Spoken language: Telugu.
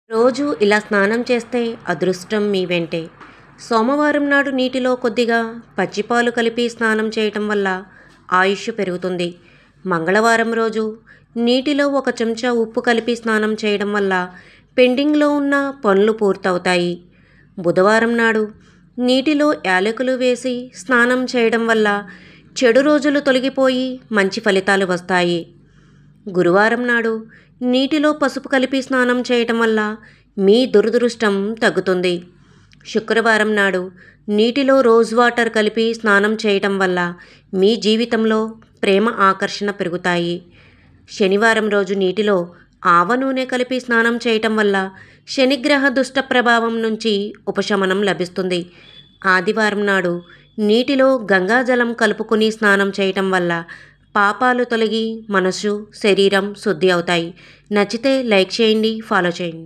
రోజు ఇలా స్నానం చేస్తే అదృష్టం మీ వెంటే. సోమవారం నాడు నీటిలో కొద్దిగా పచ్చిపాలు కలిపి స్నానం చేయటం వల్ల ఆయుష్ పెరుగుతుంది. మంగళవారం రోజు నీటిలో 1 చెంచా ఉప్పు కలిపి స్నానం చేయడం వల్ల పెండింగ్లో ఉన్న పనులు పూర్తవుతాయి. బుధవారం నాడు నీటిలో యాలకులు వేసి స్నానం చేయడం వల్ల చెడు రోజులు తొలగిపోయి మంచి ఫలితాలు వస్తాయి. గురువారం నాడు నీటిలో పసుపు కలిపి స్నానం చేయటం వల్ల మీ దురదృష్టం తగ్గుతుంది. శుక్రవారం నాడు నీటిలో రోజ్ వాటర్ కలిపి స్నానం చేయటం వల్ల మీ జీవితంలో ప్రేమ ఆకర్షణ పెరుగుతాయి. శనివారం రోజు నీటిలో ఆవ నూనె కలిపి స్నానం చేయటం వల్ల శనిగ్రహ దుష్ట ప్రభావం నుంచి ఉపశమనం లభిస్తుంది. ఆదివారం నాడు నీటిలో గంగాజలం కలుపుకొని స్నానం చేయటం వల్ల పాపాలు తొలగి మనసు, శరీరం శుద్ధి అవుతాయి. నచ్చితే లైక్ చేయండి, ఫాలో చేయండి.